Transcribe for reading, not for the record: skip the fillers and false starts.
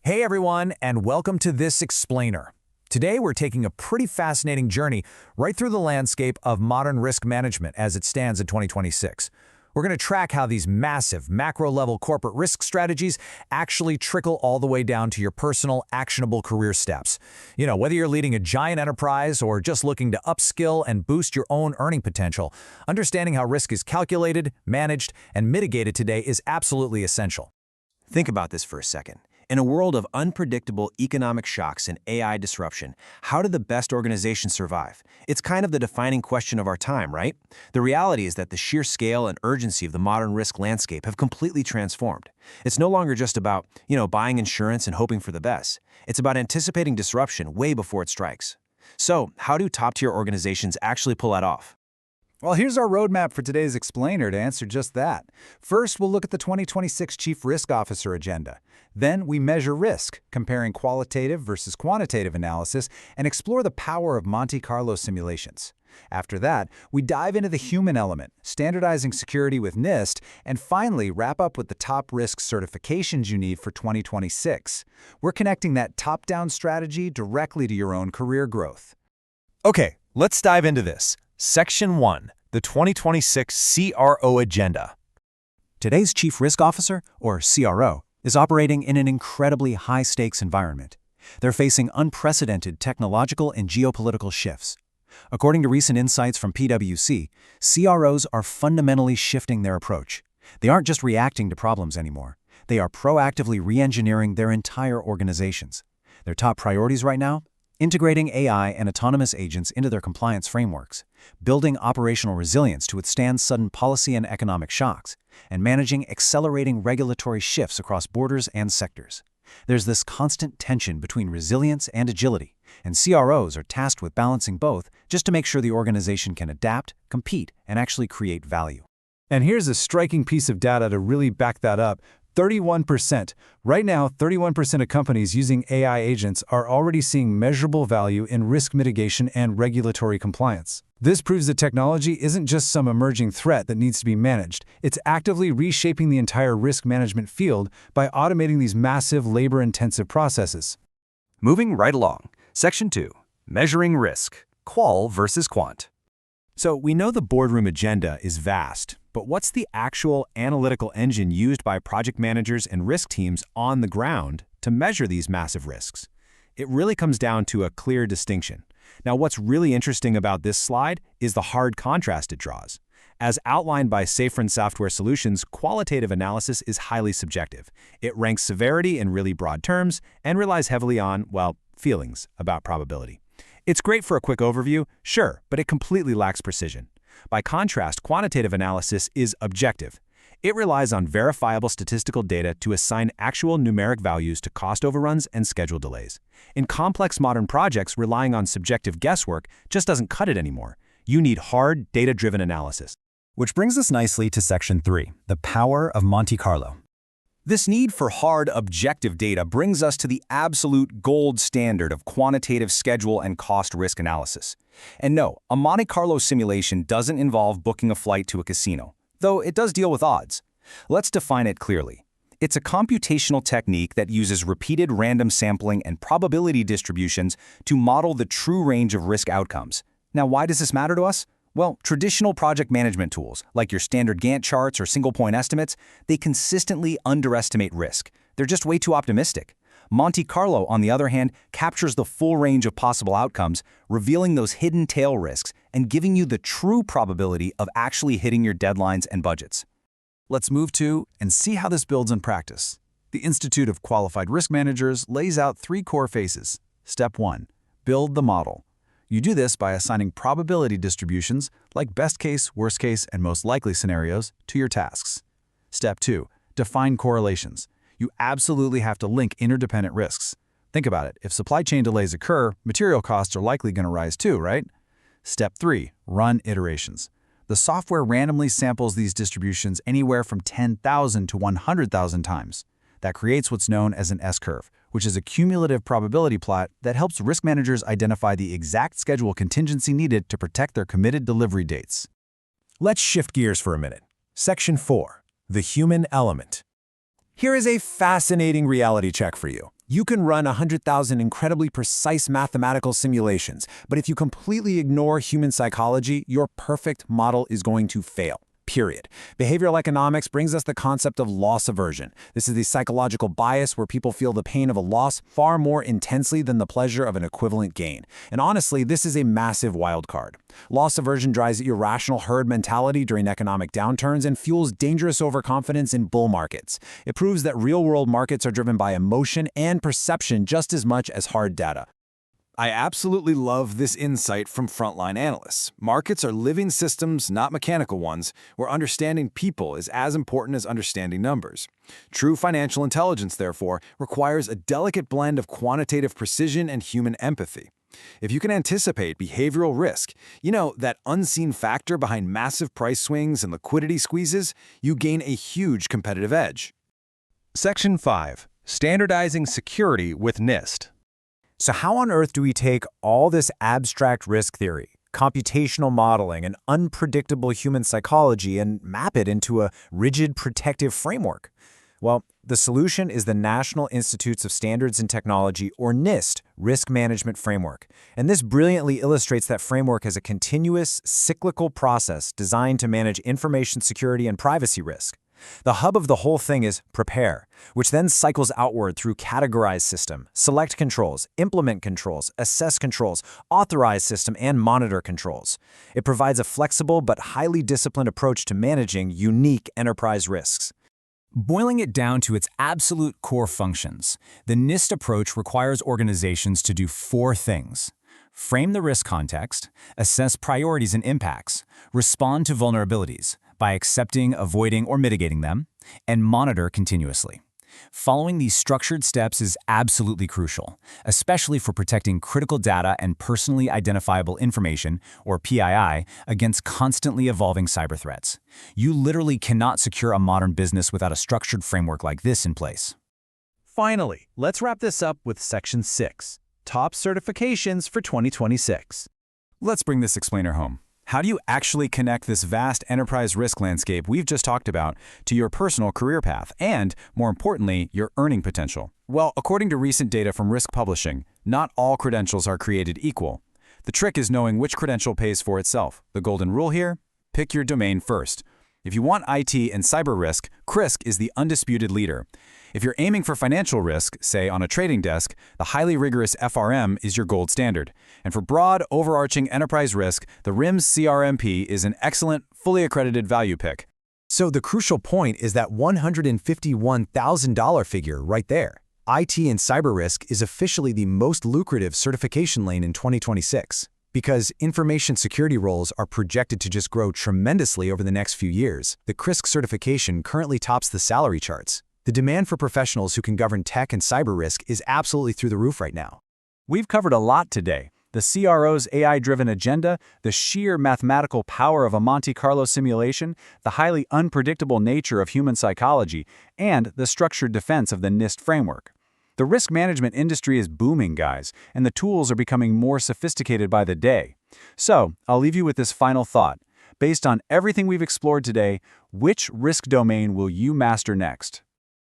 Hey everyone, and welcome to this explainer. Today we're taking a pretty fascinating journey right through the landscape of modern risk management as it stands in 2026. We're going to track how these massive, macro-level corporate risk strategies actually trickle all the way down to your personal, actionable career steps. Whether you're leading a giant enterprise or just looking to upskill and boost your own earning potential, understanding how risk is calculated, managed, and mitigated today is absolutely essential. Think about this for a second. In a world of unpredictable economic shocks and AI disruption, how do the best organizations survive? It's kind of the defining question of our time, right? The reality is that the sheer scale and urgency of the modern risk landscape have completely transformed. It's no longer just about, buying insurance and hoping for the best. It's about anticipating disruption way before it strikes. So, how do top-tier organizations actually pull that off? Well, here's our roadmap for today's explainer to answer just that. First, we'll look at the 2026 Chief Risk Officer agenda. Then we measure risk, comparing qualitative versus quantitative analysis, and explore the power of Monte Carlo simulations. After that, we dive into the human element, standardizing security with NIST, and finally wrap up with the top risk certifications you need for 2026. We're connecting that top-down strategy directly to your own career growth. Okay, let's dive into this. Section 1, the 2026 CRO Agenda. Today's Chief Risk Officer, or CRO, is operating in an incredibly high-stakes environment. They're facing unprecedented technological and geopolitical shifts. According to recent insights from PwC, CROs are fundamentally shifting their approach. They aren't just reacting to problems anymore. They are proactively re-engineering their entire organizations. Their top priorities right now? Integrating AI and autonomous agents into their compliance frameworks, building operational resilience to withstand sudden policy and economic shocks, and managing accelerating regulatory shifts across borders and sectors. There's this constant tension between resilience and agility, and CROs are tasked with balancing both just to make sure the organization can adapt, compete, and actually create value. And here's a striking piece of data to really back that up. 31%. Right now, 31% of companies using AI agents are already seeing measurable value in risk mitigation and regulatory compliance. This proves that technology isn't just some emerging threat that needs to be managed. It's actively reshaping the entire risk management field by automating these massive labor-intensive processes. Moving right along. Section 2, Measuring Risk, Qual versus Quant. So we know the boardroom agenda is vast, but what's the actual analytical engine used by project managers and risk teams on the ground to measure these massive risks? It really comes down to a clear distinction. Now, what's really interesting about this slide is the hard contrast it draws. As outlined by Safran Software Solutions, qualitative analysis is highly subjective. It ranks severity in really broad terms and relies heavily on, feelings about probability. It's great for a quick overview, sure, but it completely lacks precision. By contrast, quantitative analysis is objective. It relies on verifiable statistical data to assign actual numeric values to cost overruns and schedule delays. In complex modern projects, relying on subjective guesswork just doesn't cut it anymore. You need hard, data-driven analysis. Which brings us nicely to Section 3, the power of Monte Carlo. This need for hard, objective data brings us to the absolute gold standard of quantitative schedule and cost risk analysis. And no, a Monte Carlo simulation doesn't involve booking a flight to a casino, though it does deal with odds. Let's define it clearly. It's a computational technique that uses repeated random sampling and probability distributions to model the true range of risk outcomes. Now, why does this matter to us? Well, traditional project management tools, like your standard Gantt charts or single-point estimates, they consistently underestimate risk. They're just way too optimistic. Monte Carlo, on the other hand, captures the full range of possible outcomes, revealing those hidden tail risks and giving you the true probability of actually hitting your deadlines and budgets. Let's move to and see how this builds in practice. The Institute of Qualified Risk Managers lays out 3 core phases. Step 1. Build the model. You do this by assigning probability distributions, like best case, worst case, and most likely scenarios, to your tasks. Step 2. Define correlations. You absolutely have to link interdependent risks. Think about it. If supply chain delays occur, material costs are likely going to rise too, right? Step 3. Run iterations. The software randomly samples these distributions anywhere from 10,000 to 100,000 times. That creates what's known as an S-curve, which is a cumulative probability plot that helps risk managers identify the exact schedule contingency needed to protect their committed delivery dates. Let's shift gears for a minute. Section 4, the human element. Here is a fascinating reality check for you. You can run 100,000 incredibly precise mathematical simulations, but if you completely ignore human psychology, your perfect model is going to fail. Period. Behavioral economics brings us the concept of loss aversion. This is the psychological bias where people feel the pain of a loss far more intensely than the pleasure of an equivalent gain. And honestly, this is a massive wild card. Loss aversion drives irrational herd mentality during economic downturns and fuels dangerous overconfidence in bull markets. It proves that real-world markets are driven by emotion and perception just as much as hard data. I absolutely love this insight from frontline analysts. Markets are living systems, not mechanical ones, where understanding people is as important as understanding numbers. True financial intelligence, therefore, requires a delicate blend of quantitative precision and human empathy. If you can anticipate behavioral risk, that unseen factor behind massive price swings and liquidity squeezes, you gain a huge competitive edge. Section 5. Standardizing Security with NIST. So how on earth do we take all this abstract risk theory, computational modeling, and unpredictable human psychology and map it into a rigid protective framework? Well, the solution is the National Institutes of Standards and Technology, or NIST, Risk Management Framework. And this brilliantly illustrates that framework as a continuous, cyclical process designed to manage information security and privacy risk. The hub of the whole thing is prepare, which then cycles outward through categorize system, select controls, implement controls, assess controls, authorize system, and monitor controls. It provides a flexible but highly disciplined approach to managing unique enterprise risks. Boiling it down to its absolute core functions, the NIST approach requires organizations to do 4 things: frame the risk context, assess priorities and impacts, respond to vulnerabilities by accepting, avoiding, or mitigating them, and monitor continuously. Following these structured steps is absolutely crucial, especially for protecting critical data and personally identifiable information, or PII, against constantly evolving cyber threats. You literally cannot secure a modern business without a structured framework like this in place. Finally, let's wrap this up with Section 6. Top certifications for 2026. Let's bring this explainer home. How do you actually connect this vast enterprise risk landscape we've just talked about to your personal career path and, more importantly, your earning potential? Well, according to recent data from Risk Publishing, not all credentials are created equal. The trick is knowing which credential pays for itself. The golden rule here? Pick your domain first. If you want IT and cyber risk, CRISC is the undisputed leader. If you're aiming for financial risk, say on a trading desk, the highly rigorous FRM is your gold standard. And for broad, overarching enterprise risk, the RIMS CRMP is an excellent, fully accredited value pick. So the crucial point is that $151,000 figure right there. IT and cyber risk is officially the most lucrative certification lane in 2026. Because information security roles are projected to just grow tremendously over the next few years, the CRISC certification currently tops the salary charts. The demand for professionals who can govern tech and cyber risk is absolutely through the roof right now. We've covered a lot today. The CRO's AI-driven agenda, the sheer mathematical power of a Monte Carlo simulation, the highly unpredictable nature of human psychology, and the structured defense of the NIST framework. The risk management industry is booming, guys, and the tools are becoming more sophisticated by the day. So, I'll leave you with this final thought. Based on everything we've explored today, which risk domain will you master next?